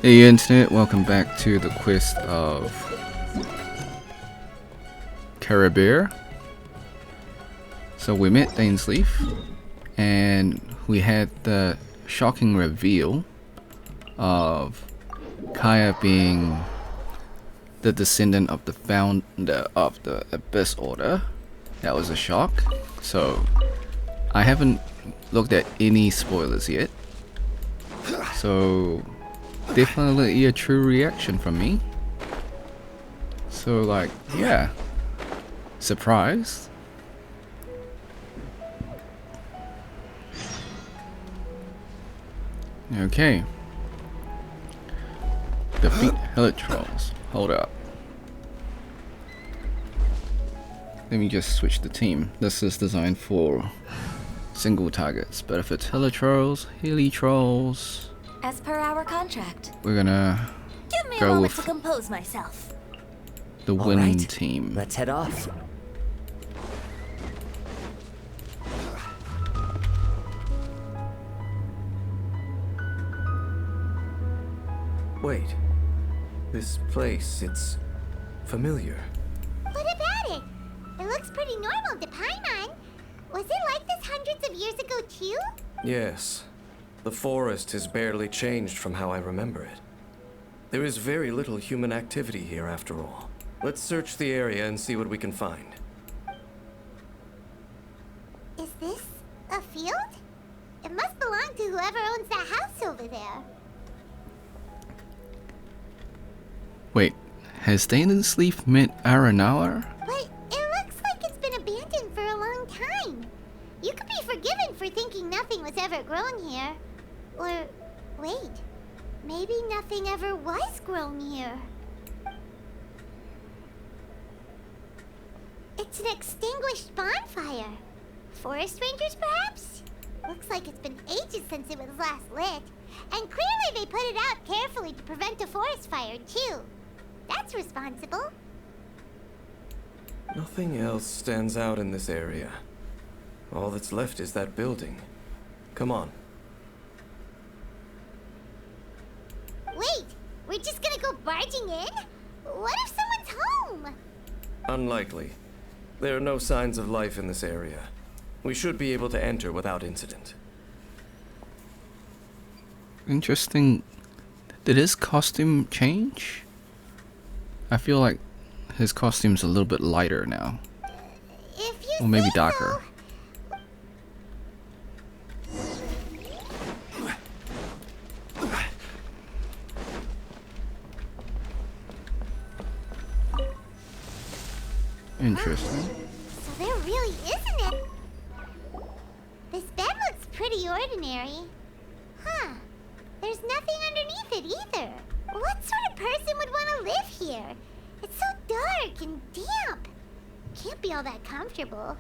Hey Internet, welcome back to the quest of Caribert. So we met Dainsleif and we had the shocking reveal of Kaya being the descendant of the founder of the Abyss Order. That was a shock. So I haven't looked at any spoilers yet. So definitely a true reaction from me. So like, yeah, surprised. Okay. Defeat Hellish Trolls. Hold up. Let me just switch the team. This is designed for single targets, but if it's Hellish Trolls, as per our contract, we're gonna give me a go moment to with compose myself. the All Wind right, team. let's head off. Wait. This place, it's familiar. What about it? It looks pretty normal to Paimon. Was it like this hundreds of years ago too? Yes. The forest has barely changed from how I remember it. There is very little human activity here after all. Let's search the area and see what we can find. Is this a field? It must belong to whoever owns that house over there. Wait, has Dainsleif met Aranawa? But it looks like it's been abandoned for a long time. You could be forgiven for thinking nothing was ever grown here. Or, wait, maybe nothing ever was grown here. It's an extinguished bonfire. Forest rangers, perhaps? Looks like it's been ages since it was last lit. And clearly they put it out carefully to prevent a forest fire, too. That's responsible. Nothing else stands out in this area. All that's left is that building. Come on. Wait, we're just gonna go barging in? What if someone's home? Unlikely. There are no signs of life in this area. We should be able to enter without incident. Interesting. Did his costume change? I feel like his costume's a little bit lighter now. If you Or maybe say darker. so. Interesting. So there really isn't it. This bed looks pretty ordinary. Huh. There's nothing underneath it either. What sort of person would want to live here? It's so dark and damp. Can't be all that comfortable.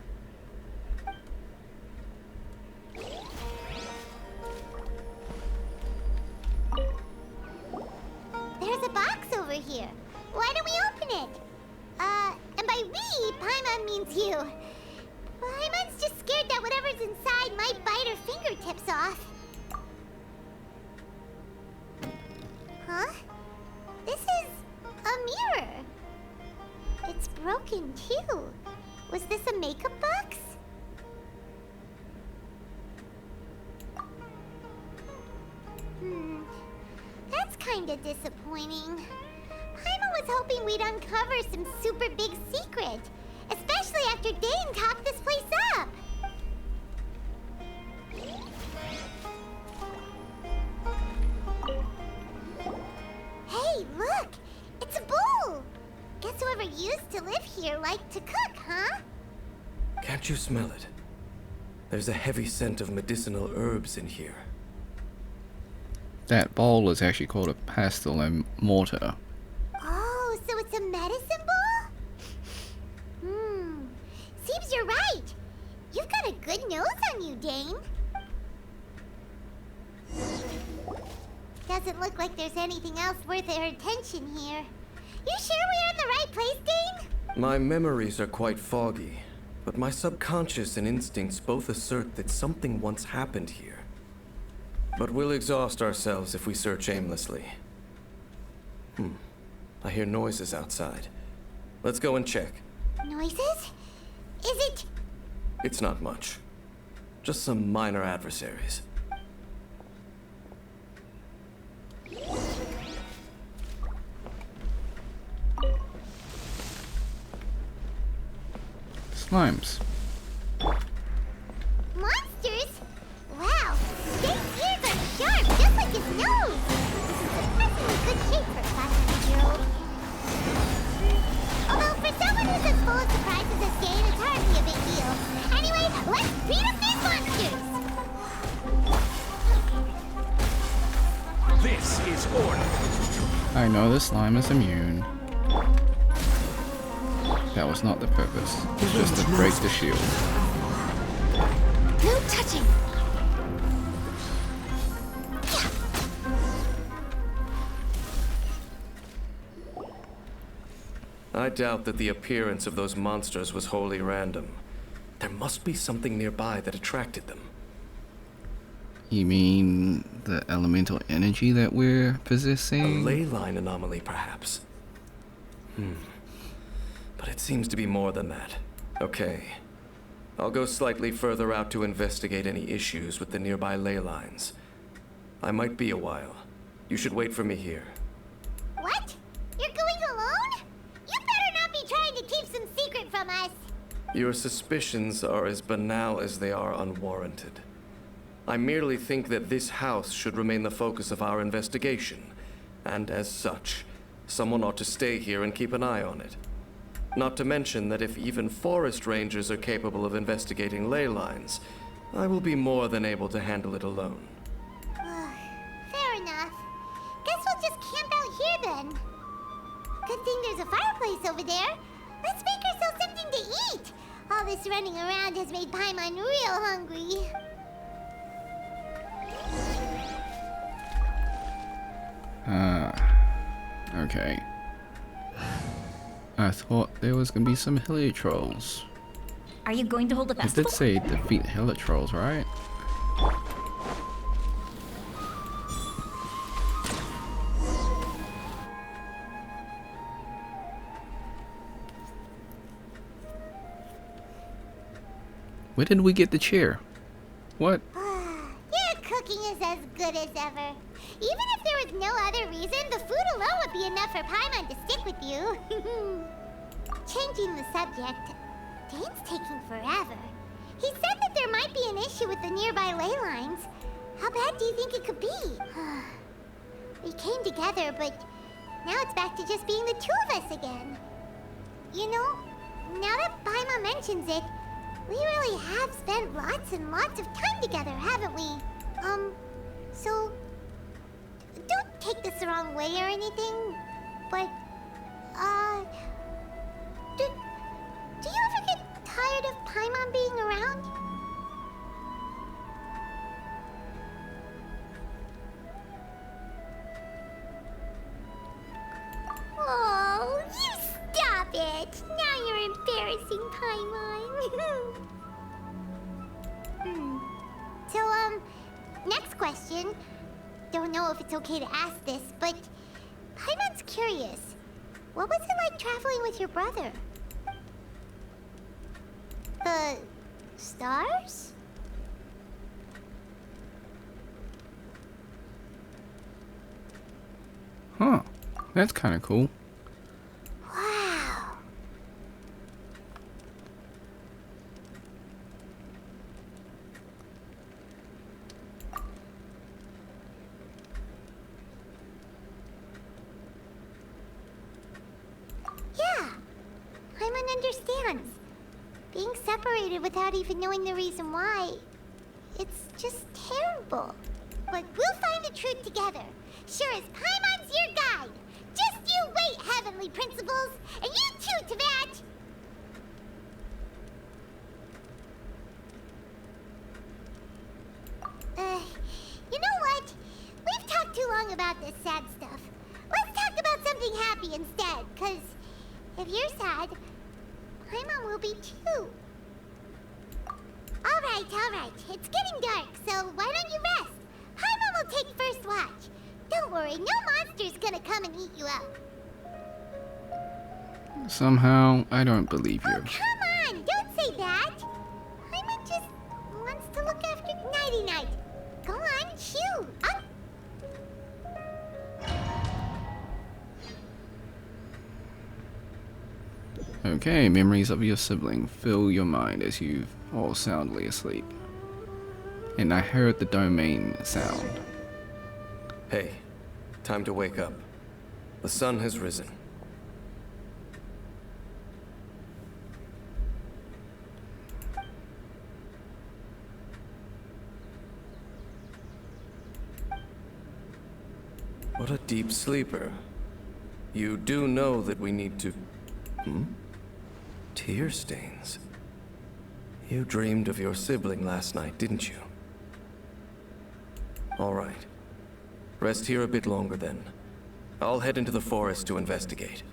There's a box over here. Why don't we open it? And by we, Paimon means you. Paimon's just scared that whatever's inside might bite her fingertips off. Huh? This is a mirror. It's broken too. Was this a makeup box? That's kinda disappointing. Paimon was hoping we'd uncover some super big secret, especially after Dane talked this place up. Hey, look! It's a bowl! Guess whoever used to live here liked to cook, huh? Can't you smell it? There's a heavy scent of medicinal herbs in here. That bowl is actually called a pestle and mortar. Oh, so it's a medicine bowl? Seems you're right. You've got a good nose on you, Dane. Doesn't look like there's anything else worth our attention here. You sure we're in the right place, Dane? My memories are quite foggy, but my subconscious and instincts both assert that something once happened here. But we'll exhaust ourselves if we search aimlessly. I hear noises outside. Let's go and check. Noises? Is it... It's not much. Just some minor adversaries. Slimes. Monsters? Wow, Dave's ears are sharp, just like his nose. This is surprisingly good shape for a 500-year-old. Although for someone who's as full of surprises as Dane, it's hardly a big deal. Anyway, let's beat up these monsters! This is order. I know this slime is immune. That was not the purpose. It's just to break the shield. No touching! I doubt that the appearance of those monsters was wholly random. There must be something nearby that attracted them. You mean the elemental energy that we're A possessing? ley line anomaly, perhaps. But it seems to be more than that. Okay. I'll go slightly further out to investigate any issues with the nearby ley lines. I might be a while. You should wait for me here. What? You're going alone? You better not be trying to keep some secret from us. Your suspicions are as banal as they are unwarranted. I merely think that this house should remain the focus of our investigation, and as such, someone ought to stay here and keep an eye on it. Not to mention that if even forest rangers are capable of investigating ley lines, I will be more than able to handle it alone. Fair enough. Guess we'll just camp out here then. Good thing there's a fireplace over there. Let's make ourselves something to eat. All this running around has made Paimon real hungry. Okay. I thought there was gonna be some heliotrolls. Are you going to hold a It festival? did say defeat heliotrolls, right? Where did we get the chair? What? Your cooking is as good as ever. Even if there was no other reason, the food alone would be enough for Paimon to stick with you. Changing the subject, Dane's taking forever. He said that there might be an issue with the nearby ley lines. How bad do you think it could be? We came together, but now it's back to just being the two of us again. You know, now that Paimon mentions it, we really have spent lots and lots of time together, haven't we? So... Don't take this the wrong way or anything, but... Do you ever get tired of Paimon being around? Oh, you stop it! Now you're embarrassing Paimon. So, next question. Don't know if it's okay to ask this, but Paimon's curious. What was it like traveling with your brother? The stars? Huh. That's kind of cool. Wow. Yeah, Paimon understands. Being separated without even knowing the reason why, it's just terrible. But we'll find the truth together. Sure as Paimon's your guide. Just you wait, Heavenly Principles, and you too, Teyvat. You know what? We've talked too long about this sad stuff. Let's talk about something happy instead, 'cause if you're sad, Paimon will be too. All right. It's getting dark, so why don't you rest? Paimon will take first watch. Don't worry, no monsters monster's gonna come and eat you up. Somehow, I don't believe Oh, you. come on! Don't say that! Paimon just wants to look after Nighty-Night. Go on, chew! Up! Okay, memories of your sibling fill your mind as you fall soundly asleep. And I heard the domain sound. Hey, time to wake up. The sun has risen. What a deep sleeper. You do know that we need to... Tear stains. You dreamed of your sibling last night, didn't you? All right. Rest here a bit longer then. I'll head into the forest to investigate.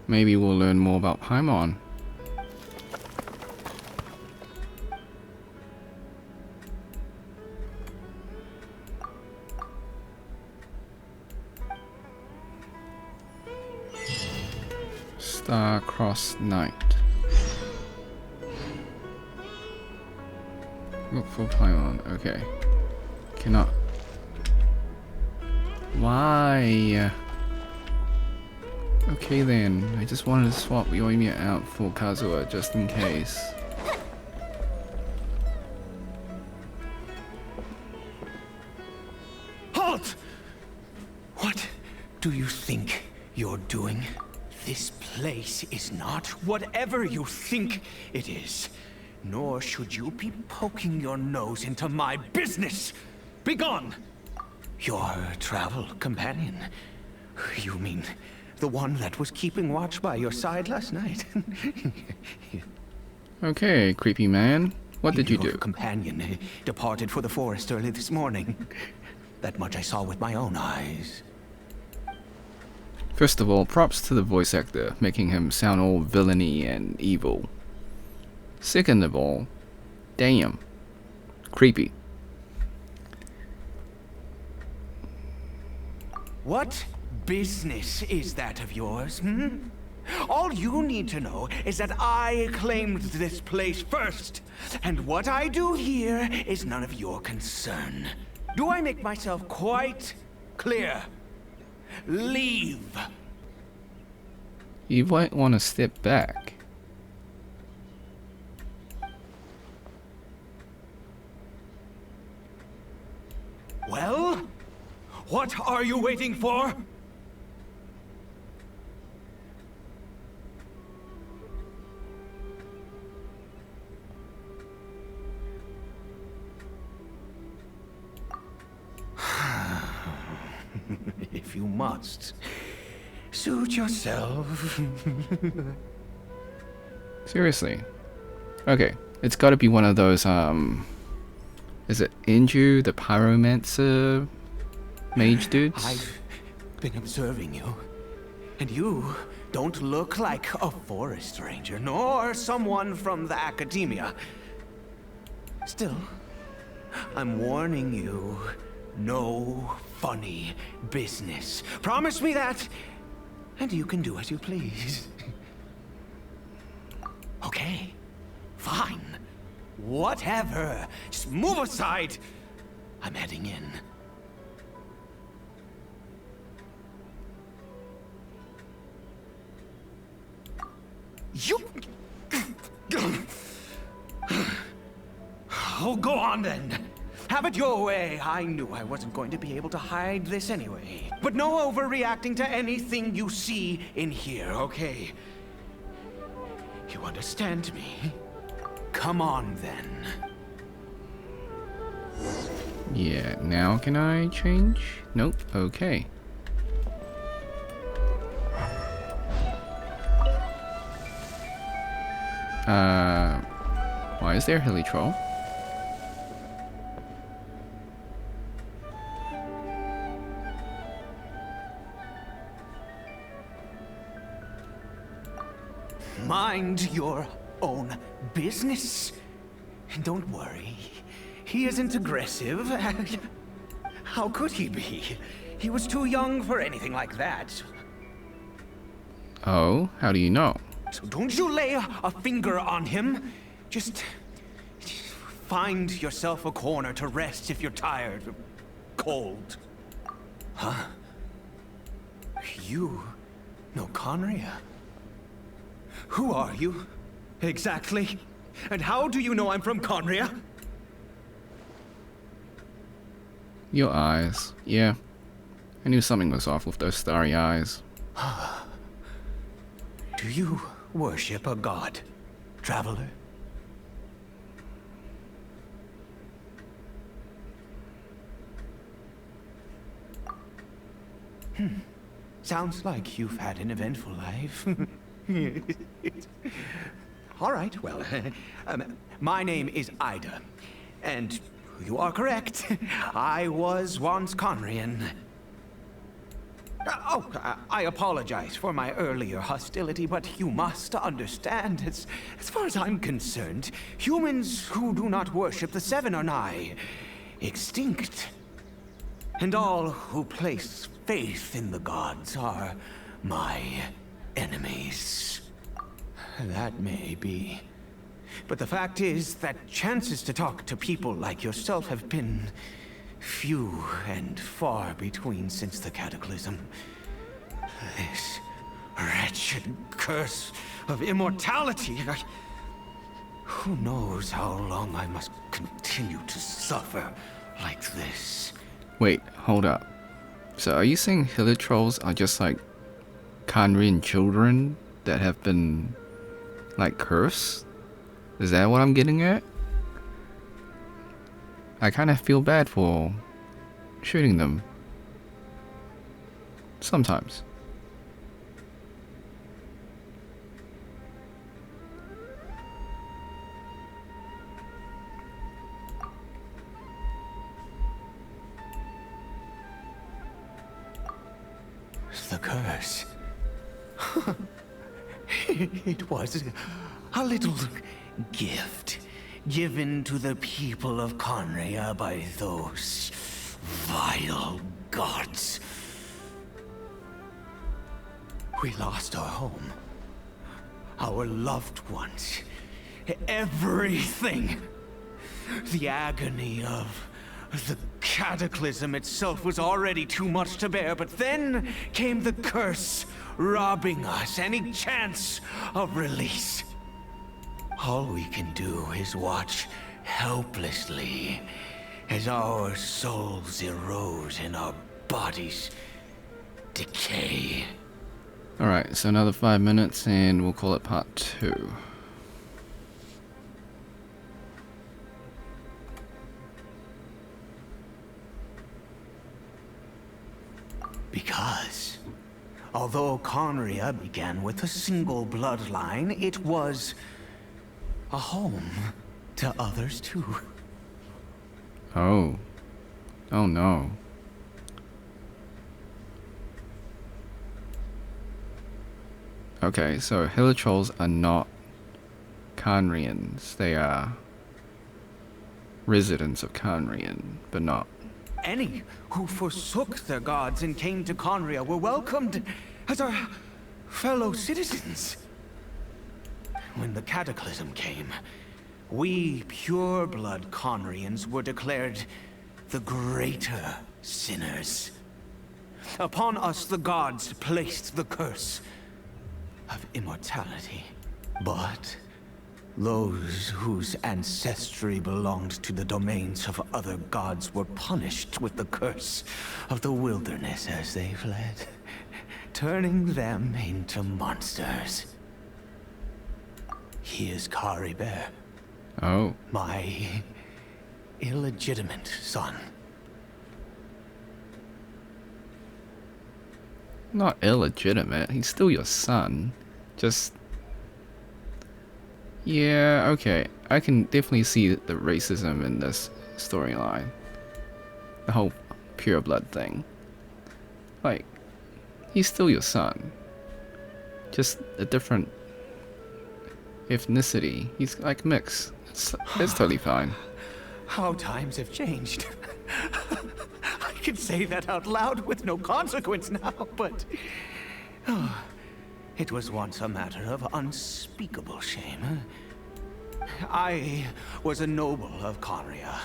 Maybe we'll learn more about Paimon. Star-crossed night. Look for Paimon. Okay. Cannot. Why? Okay then, I just wanted to swap Yoimiya out for Kazuha just in case. Halt! What do you think you're doing? This place is not whatever you think it is. Nor should you be poking your nose into my business. Begone! Your travel companion. You mean the one that was keeping watch by your side last night? Okay, creepy man. What did you Your do? companion departed for the forest early this morning. That much I saw with my own eyes. First of all, props to the voice actor, making him sound all villainy and evil. Second of all, damn. Creepy. What business is that of yours, hmm? All you need to know is that I claimed this place first, and what I do here is none of your concern. Do I make myself quite clear? Leave. You might want to step back. Well, what are you waiting for? If you must, suit yourself. Seriously. Okay, it's gotta be one of those, is it Inju, the pyromancer mage dudes? I've been observing you, and you don't look like a forest ranger, nor someone from the academia. Still, I'm warning you, no funny business. Promise me that, and you can do as you please. Okay, fine. Whatever. Just move aside. I'm heading in. You... Oh, go on then. Have it your way. I knew I wasn't going to be able to hide this anyway. But no overreacting to anything you see in here, okay? You understand me? Come on then. Yeah, now can I change? Nope, okay. Why is there a hilly troll? Mind your own business. Don't worry. He isn't aggressive. How could he be? He was too young for anything like that. Oh, how do you know? So don't you lay a finger on him. Just find yourself a corner to rest if you're tired or cold. Huh? You know Conria? Who are you? Exactly. And how do you know I'm from Conria? Your eyes. Yeah. I knew something was off with those starry eyes. Do you worship a god, traveler? Sounds like you've had an eventful life. All right, well, my name is Ida, and you are correct. I was once Conrian. I apologize for my earlier hostility, but you must understand, as far as I'm concerned, humans who do not worship the Seven are nigh extinct. And all who place faith in the gods are my enemies. That may be. But the fact is that chances to talk to people like yourself have been few and far between since the cataclysm. This wretched curse of immortality. Who knows how long I must continue to suffer like this? Wait, hold up. So are you saying hilly trolls are just like Conrian children that have been like cursed? Is that what I'm getting at? I kind of feel bad for shooting them. Sometimes. The curse. It was a little gift given to the people of Conria by those vile gods. We lost our home, our loved ones, everything. The agony of the cataclysm itself was already too much to bear, but then came the curse, robbing us any chance of release. All we can do is watch helplessly as our souls erode and our bodies decay. Alright, so another 5 minutes and we'll call it part 2. Because, although Conria began with a single bloodline, it was a home to others too. Oh. Oh no. Okay, so hilly trolls are not Conrians. They are residents of Conrian, but not. Any who forsook their gods and came to Conria were welcomed as our fellow citizens. When the cataclysm came, we pure-blood Conrians were declared the greater sinners. Upon us the gods placed the curse of immortality. But those whose ancestry belonged to the domains of other gods were punished with the curse of the wilderness as they fled, turning them into monsters. He is Caribert, Oh. my illegitimate son. Not illegitimate. He's still your son. Just... Yeah, okay. I can definitely see the racism in this storyline. The whole pure blood thing. Like, he's still your son. Just a different ethnicity. He's like mixed. It's totally fine. How times have changed. I can say that out loud with no consequence now, but... it was once a matter of unspeakable shame. I was a noble of Caria.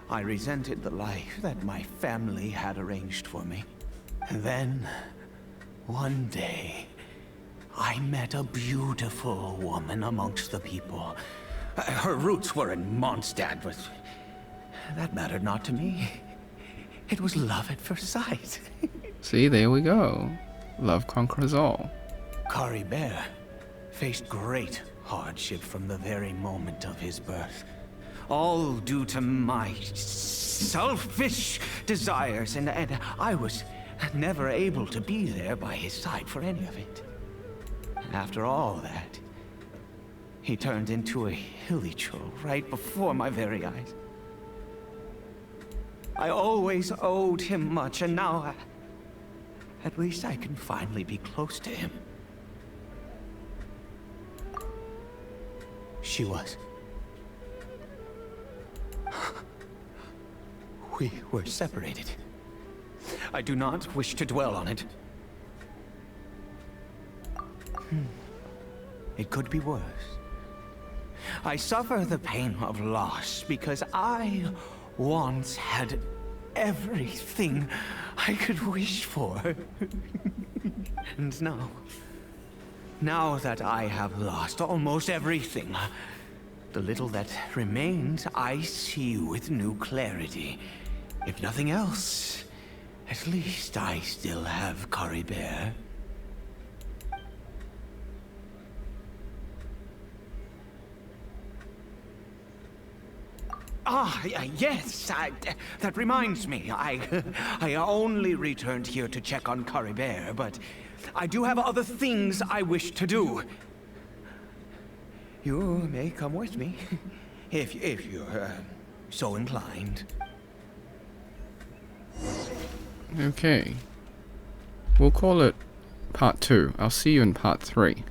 I resented the life that my family had arranged for me. And then, one day, I met a beautiful woman amongst the people. Her roots were in Mondstadt, but that mattered not to me. It was love at first sight. See, there we go. Love conquers all. Caribert faced great hardship from the very moment of his birth. All due to my selfish desires, and I was never able to be there by his side for any of it. After all that, he turned into a hilichurl right before my very eyes. I always owed him much, and now at least I can finally be close to him. She was. We were separated. I do not wish to dwell on it. It could be worse. I suffer the pain of loss because I once had everything I could wish for. And now that I have lost almost everything, the little that remains I see with new clarity. If nothing else, at least I still have Caribert. Yes, that reminds me. I only returned here to check on Caribert, but I do have other things I wish to do. You may come with me, if you're so inclined. Okay. We'll call it part 2. I'll see you in part 3.